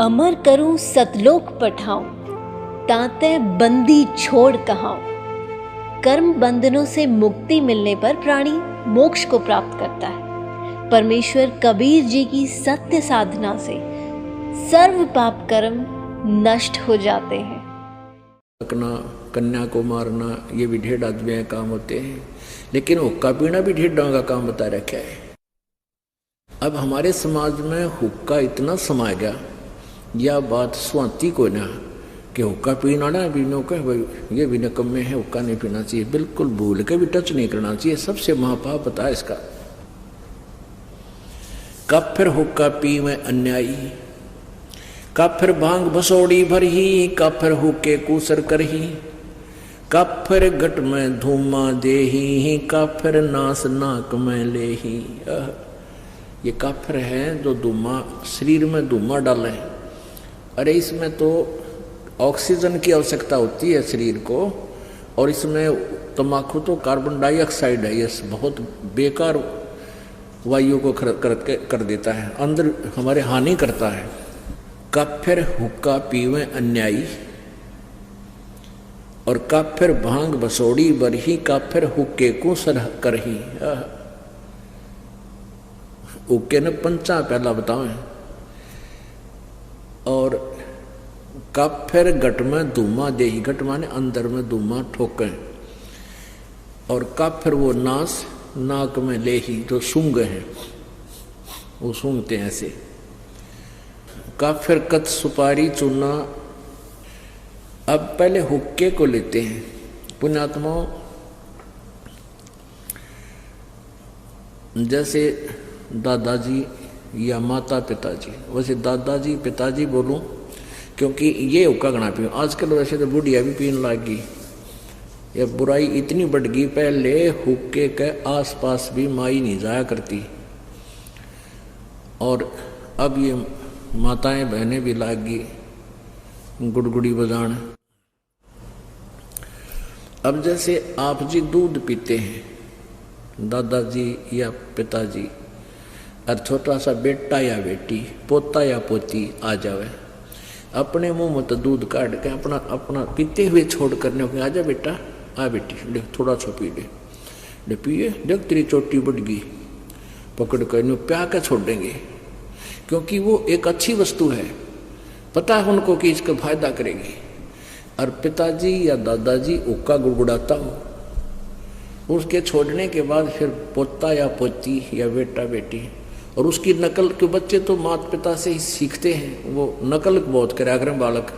अमर करूं सतलोक पठाऊं, ताते बंदी छोड़ कहाऊं। कर्म बंधनों से मुक्ति मिलने पर प्राणी मोक्ष को प्राप्त करता है। परमेश्वर कबीर जी की सत्य साधना से सर्व पाप कर्म नष्ट हो जाते हैं। कन्या को मारना ये भी ढेर आदमी काम होते हैं, लेकिन हुक्का पीना भी ढेर का काम बता रखा है। अब हमारे समाज में हुक्का इतना समा गया, यह बात स्वाति को ना कि हुक्का पीना ना पीनो के भाई ये भी निकम्मे है, हुक्का नहीं पीना चाहिए। बिल्कुल भूल के भी टच नहीं करना चाहिए, सबसे महापाप पता है इसका। कब फिर हुक्का पी में अन्यायी, कब फिर भांग बसोड़ी भरही, कब फिर हुक्के कूसर करही, कब फिर गट में धूमा देही, कब फिर नास नाक में लेही। ये काफिर है जो धुआं शरीर में धुआं डाले। अरे इसमें तो ऑक्सीजन की आवश्यकता होती है शरीर को, और इसमें तम्बाकू तो कार्बन डाइऑक्साइड है, ये बहुत बेकार वायु को कर देता है, अंदर हमारे हानि करता है। काफिर हुक्का पीवे अन्यायी, और काफिर भांग बसोड़ी बरही, काफिर हुक्के को सरह करही। हुक्के ने पंचा पहला बताओ। और काफिर गट में धूमा देही, गट माने अंदर में धूमा ठोके, और काफिर वो नास नाक में लेही जो सूंघ है, वो सूंघते हैं ऐसे। काफिर कत सुपारी चूना। अब पहले हुक्के को लेते हैं पुण्यात्माओं। जैसे दादाजी या माता पिताजी, वैसे दादाजी पिताजी बोलूं क्योंकि ये हुक्का गणा पी। आजकल वैसे तो बुढ़िया भी पीने लग गई, ये बुराई इतनी बढ़ गई। पहले हुक्के के आसपास भी माई नहीं जाया करती, और अब ये माताएं बहनें भी लाग गई गुड़गुड़ी बजान। अब जैसे आप जी दूध पीते हैं, दादाजी या पिताजी, और छोटा सा बेटा या बेटी, पोता या पोती आ जावे, अपने मुंह में तो दूध काट के अपना अपना पीते हुए छोड़ करने को, आजा बेटा, आ बेटी, देख थोड़ा सा पी ले पिए, देख तेरी चोटी बढ़ गई, पकड़ कर नो प्या के छोड़ देंगे, क्योंकि वो एक अच्छी वस्तु है, पता है उनको कि इसका फायदा करेगी। और पिताजी या दादाजी हुक्का गुड़गुड़ाता हो, उसके छोड़ने के बाद फिर पोता या पोती या बेटा बेटी, और उसकी नकल के बच्चे तो माता पिता से ही सीखते हैं, वो नकल बहुत करे अगर बालक,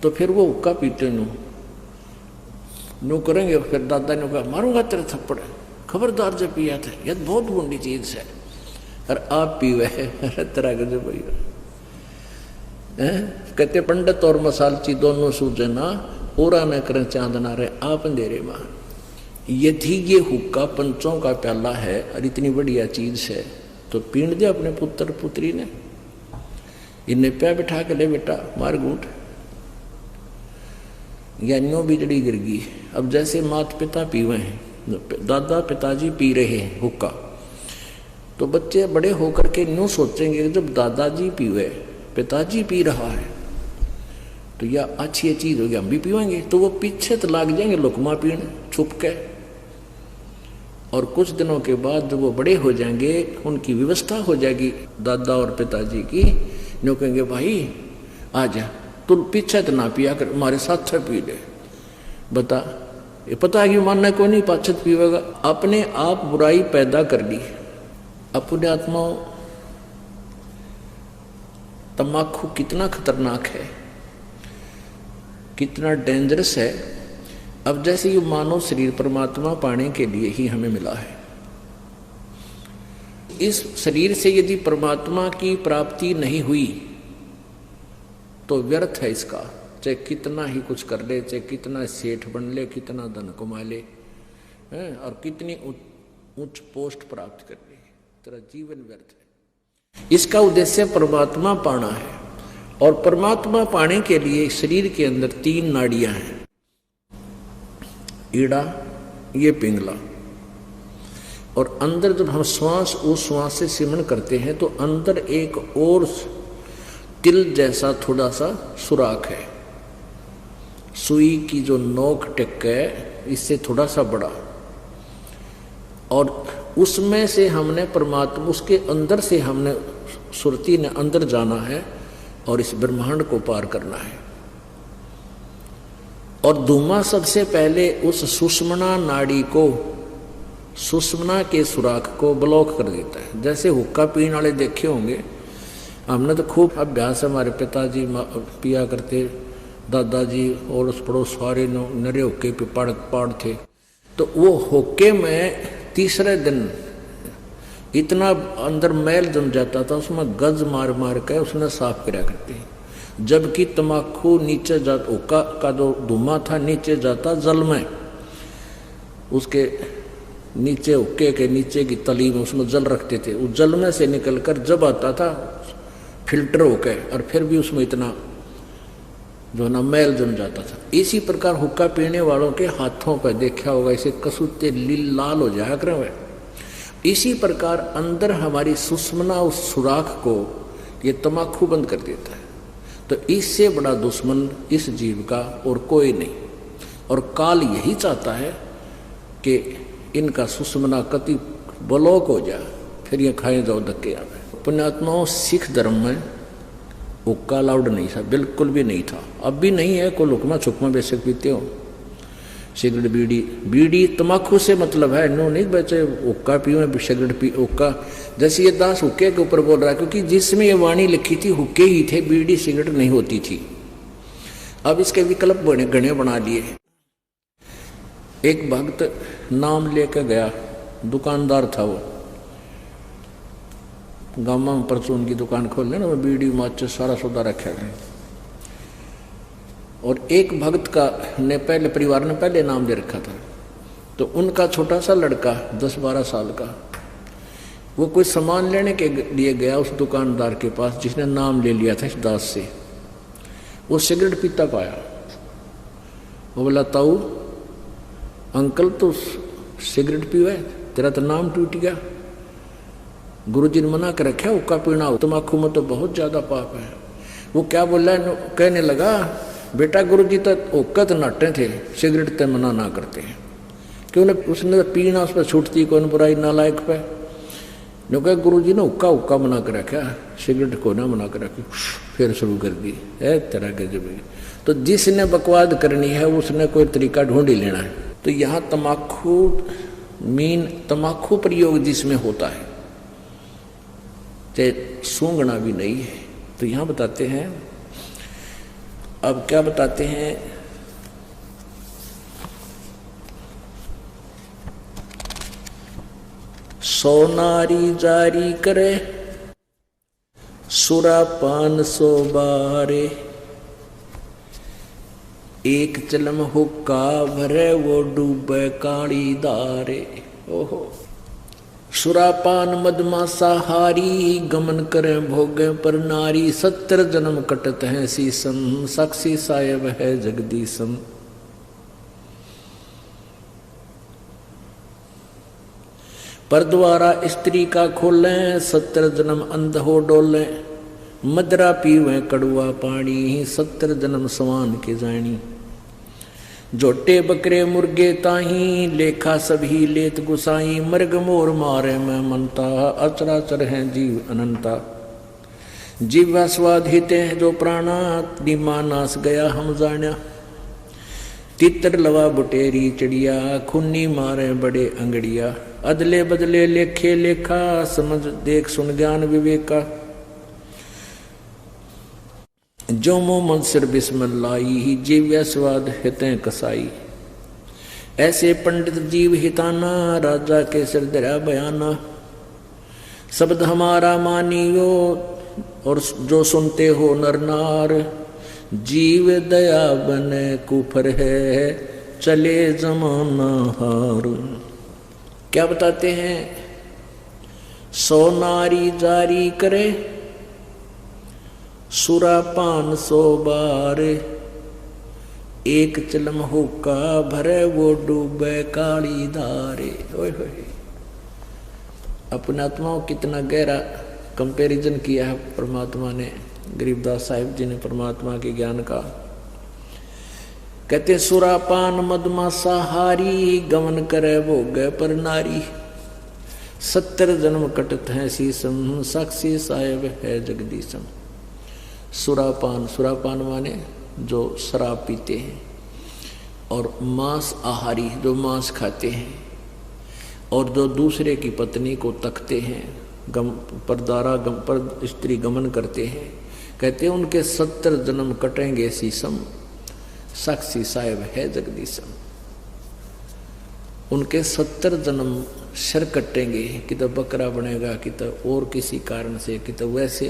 तो फिर वो हुक्का पीते नो करेंगे। फिर दादा ने कहा मारूंगा तेरे थप्पड़, खबरदार जब पिया था, यह बहुत बुरी चीज है, और आप पीवे तेरा गजब भैया। कहते पंडित और मसालची दोनों सूझे ना, पूरा न करें चांदना रहे आप अंधेरे मां। यदि ये हुक्का पंचों का प्याला है और इतनी बढ़िया चीज है, तो पीण दे अपने पुत्र पुत्री ने, इन्हें प्या बिठा के ले बेटा मार गूंठ, ज्ञानियों बिजड़ी गिर गई। अब जैसे माता पिता पीवे हैं, दादा पिताजी पी रहे हैं हुक्का, तो बच्चे बड़े होकर के यूं सोचेंगे जब दादाजी पीवे, पिताजी पी रहा है, तो यह अच्छी चीज होगी, हम भी पीवेंगे। तो वो पीछे तो लाग जाएंगे लुकमा पीने छुप के, और कुछ दिनों के बाद जब वो बड़े हो जाएंगे, उनकी व्यवस्था हो जाएगी दादा और पिताजी की, नो कहेंगे भाई आ जा, तू पीछे तो ना पिया कर, हमारे साथ पी ले। बता, ये पता है कि मानना को नहीं, पाछत पीवेगा। अपने आप बुराई पैदा कर ली। अपने आत्माओं, तम्बाकू कितना खतरनाक है, कितना डेंजरस है। अब जैसे ये मानव शरीर परमात्मा पाने के लिए ही हमें मिला है, इस शरीर से यदि परमात्मा की प्राप्ति नहीं हुई तो व्यर्थ है इसका, चाहे कितना ही कुछ कर ले, चाहे कितना सेठ बन ले, कितना धन कमा ले, और कितनी उच्च पोस्ट प्राप्त कर ले, तेरा जीवन व्यर्थ है। इसका उद्देश्य परमात्मा पाना है, और परमात्मा पाने के लिए शरीर के अंदर 3 नाड़ियां हैं, ईड़ा, ये पिंगला, और अंदर जब हम श्वास उस श्वास से सिमरण करते हैं तो अंदर एक और तिल जैसा थोड़ा सा सुराख है, सुई की जो नोक टिक है इससे थोड़ा सा बड़ा, और उसमें से हमने परमात्मा, उसके अंदर से हमने सुरती ने अंदर जाना है और इस ब्रह्मांड को पार करना है। और धुआं सबसे पहले उस सुषुम्ना नाड़ी को, सुषुम्ना के सुराख को ब्लॉक कर देता है। जैसे हुक्का पीने वाले देखे होंगे, हमने तो खूब अभ्यास, हमारे पिताजी पिया करते, दादाजी और उस पड़ोस सारे नरे हुक्के पे पाड़ थे। तो वो हुक्के में तीसरे दिन इतना अंदर मैल जम जाता था, उसमें गज मार मार के उसने साफ किया करते हैं। जबकि तम्बाकू नीचे जाता, हुक्का का जो धुआं था नीचे जाता जल में, उसके नीचे हुक्के के नीचे की तली में उसमें जल रखते थे, उस जल में से निकलकर जब आता था फिल्टर होके, और फिर भी उसमें इतना जो ना मैल जम जाता था। इसी प्रकार हुक्का पीने वालों के हाथों पर देखा होगा, इसे कसूते लाल हो जाया करें। इसी प्रकार अंदर हमारी सुषुम्ना उस सुराख को ये तम्बाकू बंद कर देता है। तो इससे बड़ा दुश्मन इस जीव का और कोई नहीं। और काल यही चाहता है कि इनका सुषुम्ना कति ब्लॉक हो जाए, फिर ये खाए जाओ धक्के आवे। पुण्यात्माओं, सिख धर्म में हुक्का अलाउड नहीं था, बिल्कुल भी नहीं था, अब भी नहीं है। कोई लुकमा छुकमा बेशक पीते हो, सिगरेट बीड़ी तम्बाकू से मतलब है, नो नहीं बचे हुक्का पियो सिगरेट पी हुक्का। जैसे ये दास हुक्के के ऊपर बोल रहा है, क्योंकि जिसमें ये वाणी लिखी थी हुक्के ही थे, बीड़ी सिगरेट नहीं होती थी। अब इसके विकल्प घने बना लिए। एक भक्त नाम लेकर गया, दुकानदार था वो, गाँव में परचून की दुकान खोल लेना, वो बीड़ी माचिस सारा सौदा रखा गया। और एक भक्त का ने पहले परिवार ने पहले नाम दे रखा था, तो उनका छोटा सा लड़का 10-12 साल का, वो कोई सामान लेने के लिए गया उस दुकानदार के पास जिसने नाम ले लिया था इस दास से। वो सिगरेट पीता पाया, वो बोला, ताऊ अंकल तो सिगरेट पीवे, तेरा तो नाम टूट गया, गुरुजी ने मना कर रखा हुक्का पीना, तम्बाकू में तो बहुत ज्यादा पाप है। वो क्या बोला, कहने लगा, बेटा गुरुजी तो हुक्का तो नाटे थे, सिगरेट तो मना ना करते हैं, क्यों उसने पीना उस पर छूटती कौन बुराई नालायक पे। जो कहा गुरुजी ने हुक्का मना कर रखा, सिगरेट को ना मना कर रखी, फिर शुरू कर दी है तरह के जब। तो जिसने बकवाद करनी है उसने कोई तरीका ढूंढ ही लेना है। तो यहाँ तम्बाकू प्रयोग जिसमें होता है, चाहे सूंघना भी नहीं है। तो यहाँ बताते हैं, अब क्या बताते हैं, सोनारी जारी करे सुरापान 100 बारे, एक चलम हुक्का भरे वो डूबे काली दारे। ओहो, सुरापान मदमासाहारी गमन करें भोगे पर नारी, 70 जन्म कटत है सीसम, साक्षी साहेब है जगदीशम। पर द्वारा स्त्री का खोलें, 70 जन्म अंध हो डोलें, मदरा पीवें कड़ुआ पानी, 70 जन्म सवान के जानी। जोटे बकरे मुर्गे ताही, लेखा सभी लेत गुसाई, मर्ग मोर मारे में मनता, अचराचर हैं जीव अनंता। जीवा स्वाद हिते हैं जो प्राणा, निमा नास गया हम जाना। तितर लवा बुटेरी चिड़िया, खुन्नी मारे बड़े अंगड़िया। अदले बदले लेखे लेखा, समझ देख सुन ज्ञान विवेका। जो मोहम्मद सिर बिस्मिल्लाही, जीव्या स्वाद हितें कसाई। ऐसे पंडित जीव हिताना, राजा के सिर दरा बयाना। शब्द हमारा मानियो और जो सुनते हो नर नार, जीव दया बने कुफर है, चले जमाना हार। क्या बताते हैं, 100 नारी जारी करे सुरापान 100 बार, एक चलम हुक्का भरे वो डूबे काली धारे। ओए होए, अपने आत्माओं कितना गहरा कंपैरिजन किया है परमात्मा ने। गरीबदास साहिब जी ने परमात्मा के ज्ञान का। कहते सुरापान मदमासाहारी गमन करे भोग पर नारी, 70 जन्म कटत है शीसम साक्षी साहेब है जगदीशम। सुरापान, सुरापान माने जो शराब पीते हैं, और मांस आहारी जो मांस खाते हैं, और जो दूसरे की पत्नी को तकते हैं, पर स्त्री गमन करते हैं, कहते हैं उनके 70 जन्म कटेंगे शीसम साक्षी साहेब है जगदीशम। उनके 70 जन्म शर कटेंगे, कि तो बकरा बनेगा, कि तो और किसी कारण से, कि तो वैसे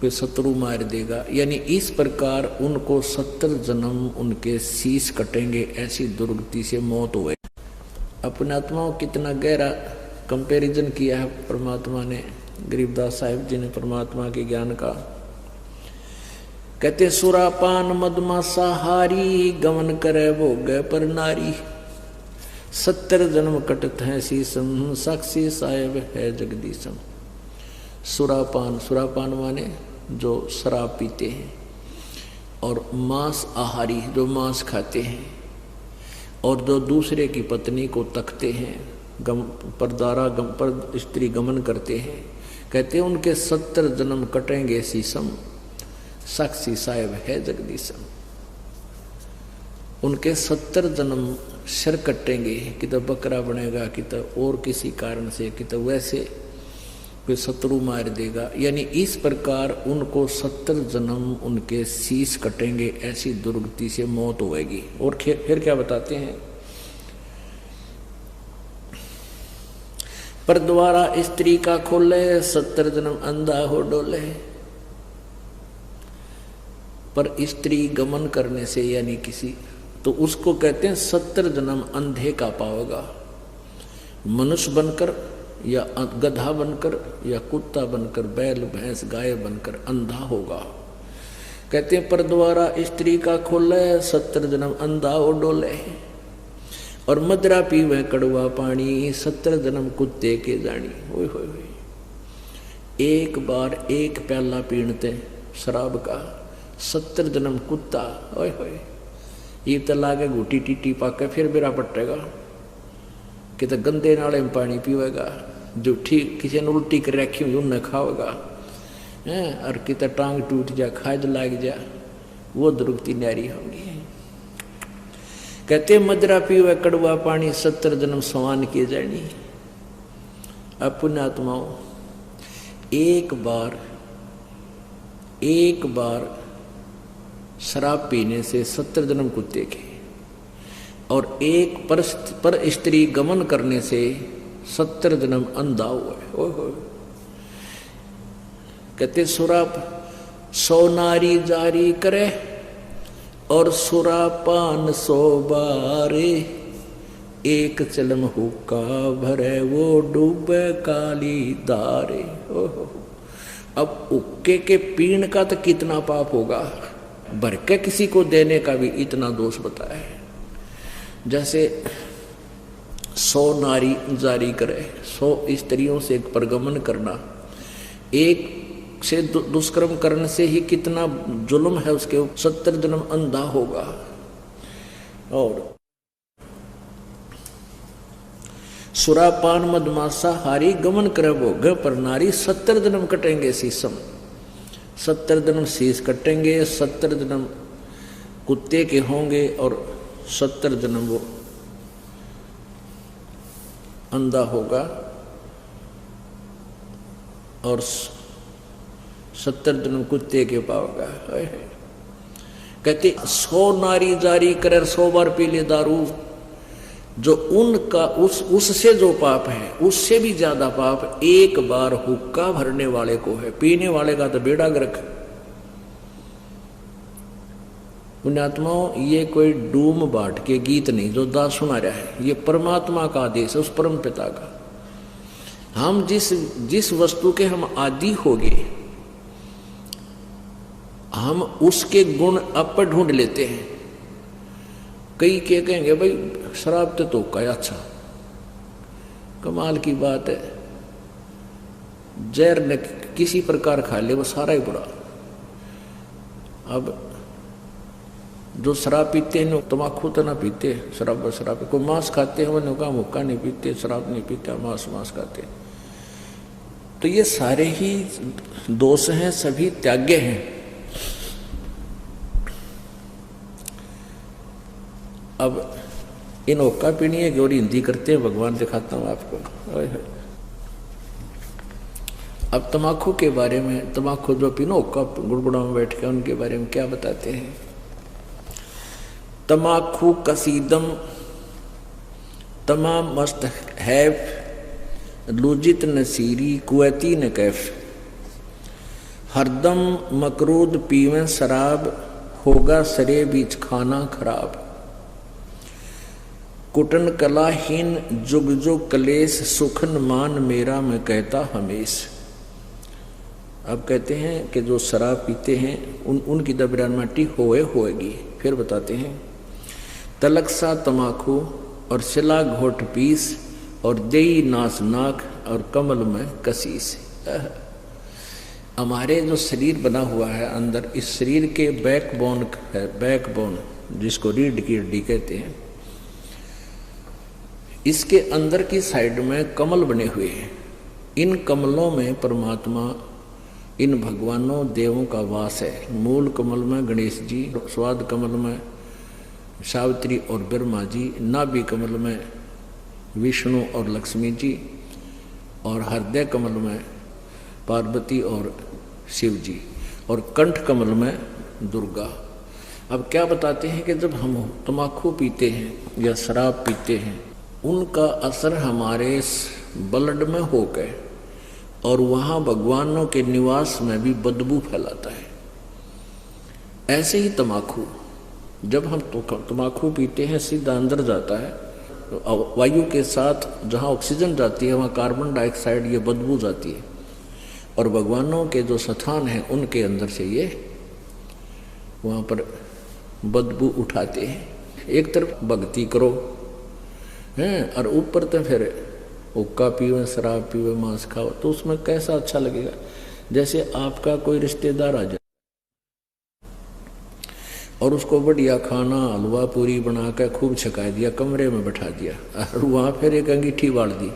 कोई शत्रु मार देगा। यानी इस प्रकार उनको 70 जन्म उनके शीश कटेंगे, ऐसी दुर्गति से मौत हुए। अपने आत्माओं कितना गहरा कंपैरिजन किया है परमात्मा ने, गरीबदास साहिब जी ने परमात्मा के ज्ञान का। कहते सुरापान मदमासाहारी गमन करे भोग पर नारी, 70 जन्म कटत है शीसम साक्षी साहेब है जगदीशम। सुरापान, सुरापान माने जो शराब पीते हैं, और मांस आहारी जो मांस खाते हैं, और जो दूसरे की पत्नी को तकते हैं, पर स्त्री गमन करते हैं, कहते हैं उनके 70 जन्म कटेंगे शीसम साक्षी साहेब है जगदीशम। उनके 70 जन्म शर कटेंगे, कि तो बकरा बनेगा, कि तो और किसी कारण से, कि तो वैसे कोई शत्रु मार देगा। यानी इस प्रकार उनको 70 जन्म उनके शीश कटेंगे, ऐसी दुर्गति से मौत होगी। और फिर क्या बताते हैं, पर द्वारा स्त्री का खोले 70 जन्म अंधा हो डोले। पर स्त्री गमन करने से यानी किसी, तो उसको कहते हैं 70 जन्म अंधे का पाओगा। मनुष्य बनकर या गधा बनकर या कुत्ता बनकर, बैल भैंस गाय बनकर अंधा होगा। कहते हैं पर द्वारा स्त्री का खोले 70 जन्म अंधा हो डोले, और मदरा पीवे कड़वा पानी 70 जन्म कुत्ते के जानी। ओए होए होए, एक बार एक प्याला पीणते शराब का 70 जन्म कुत्ता। ओए होए, ये तो लागे घूटी टीटी पाके फिर बेरा पटेगा, कि तो गंदे नाले में पानी पीवेगा, जो ठीक किसी ने उल्टी कर रखी हुई उन्हें खाओगा, और कि तो टांग टूट जा, खाज लाग जा, वो दुर्गति न्यारी होगी। कहते मदरा पीवे कड़वा पानी 70 जन्म समान किए जानी। पुण्यात्माओं, एक बार शराब पीने से 70 जन्म कुत्ते के, और एक पर स्त्री गमन करने से 70 जन्म अंधा हुआ। कहते सुराप 100 नारी जारी करे, और सुरापान 100 बारे, एक चलम हुक्का भरे वो डूबे काली दारे। अब हुक्के के पीण का तो कितना पाप होगा, भर के किसी को देने का भी इतना दोष बताया है। जैसे 100 नारी जारी करे, 100 स्त्रियों से परगमन करना, एक से दुष्कर्म करने से ही कितना जुल्म है उसके, 70 जन्म अंधा होगा। और सुरापान मदमासा हारी गमन करे भोग पर नारी, 70 जन्म कटेंगे शीसम, 70 जन्म शीश कटेंगे, 70 जन्म कुत्ते के होंगे, और 70 जन्म वो अंधा होगा, और 70 जन्म कुत्ते के पाओगा। कहते 100 नारी जारी करे, 100 बार पी ले दारू, जो उनका उससे जो पाप है उससे भी ज्यादा पाप एक बार हुक्का भरने वाले को है। पीने वाले का तो बेड़ा गर्क। पुण्यात्माओं, ये कोई डूम बाट के गीत नहीं जो दास सुना रहा है, ये परमात्मा का आदेश है, उस परम पिता का। हम जिस वस्तु के हम आदि हो गए, हम उसके गुण अप ढूंढ लेते हैं। कई के कहेंगे भाई शराब तो का अच्छा, कमाल की बात है, जहर न किसी प्रकार खा ले वो सारा ही बुरा। अब जो शराब पीते हैं तम्बाकू तो ना पीते, शराब कोई मांस खाते हैं वो का मुक्का नहीं पीते, शराब नहीं पीते, मांस खाते। तो ये सारे ही दोष हैं, सभी त्याग्य हैं। अब इन हुक्का पीनी है और हिंदी करते हैं, भगवान दिखाता हूं आपको। अब तम्बाकू के बारे में, तम्बाकू जो पीनो हुक्का गुड़गुड़ा में बैठ के, उनके बारे में क्या बताते हैं। तम्बाकू कसीदम तमाम मस्त हैफ लुजित नसीरी कुवैती न कैफ, हरदम मकरूद पीवें शराब होगा सरे बीच खाना खराब, कुटन कलाहीन जुग जुग कलेस सुखन मान मेरा मैं कहता हमेश। अब कहते हैं कि जो शराब पीते हैं उनकी दबरान माटी होएगी। फिर बताते हैं तलक सा तमाकू और सिला घोट पीस और देई नास नाक और कमल में कसीस। हमारे जो शरीर बना हुआ है अंदर, इस शरीर के बैकबोन है, बैकबोन जिसको रीढ़ की हड्डी कहते हैं, इसके अंदर की साइड में कमल बने हुए हैं। इन कमलों में परमात्मा, इन भगवानों देवों का वास है। मूल कमल में गणेश जी, स्वाद कमल में सावित्री और ब्रह्मा जी, नाभि कमल में विष्णु और लक्ष्मी जी, और हृदय कमल में पार्वती और शिव जी, और कंठ कमल में दुर्गा। अब क्या बताते हैं कि जब हम तम्बाकू पीते हैं या शराब पीते हैं, उनका असर हमारे ब्लड में हो गए और वहाँ भगवानों के निवास में भी बदबू फैलाता है। ऐसे ही तम्बाकू, जब हम तम्बाकू पीते हैं सीधा अंदर जाता है, तो वायु के साथ जहाँ ऑक्सीजन जाती है वहाँ कार्बन डाइऑक्साइड ये बदबू जाती है, और भगवानों के जो स्थान हैं उनके अंदर से ये वहाँ पर बदबू उठाते हैं। एक तरफ भक्ति करो हैं और ऊपर तो फिर हुक्का पीवे, शराब पीवे, मांस खाओ, तो उसमें कैसा अच्छा लगेगा। जैसे आपका कोई रिश्तेदार आ जाए और उसको बढ़िया खाना हलवा पूरी बना कर खूब छका दिया, कमरे में बैठा दिया और वहाँ फिर एक अंगीठी बाढ़ दी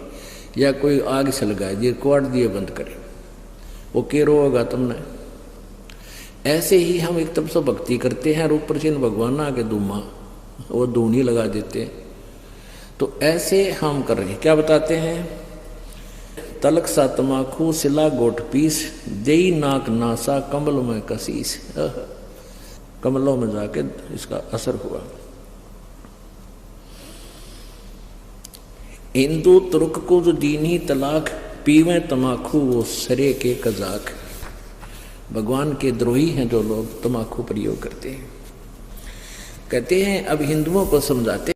या कोई आग सलगा दिए, क्वाड़ दिए बंद करे, वो के रोगा तुमने। ऐसे ही हम एक तरफ से भक्ति करते हैं और ऊपर से भगवान आके धूमा वो धूनी लगा देते हैं। तो ऐसे हम कर रहे हैं। क्या बताते हैं, तलक सा तमाकू सिला गोट पीस देई नाक नासा कमल में कसीस। कमलों में जाके इसका असर हुआ। हिंदू तुर्क को जो दीनी तलाक पीवे तमाकू वो सरे के कजाक। भगवान के द्रोही हैं जो लोग तमाकू प्रयोग करते हैं। कहते हैं अब हिंदुओं को समझाते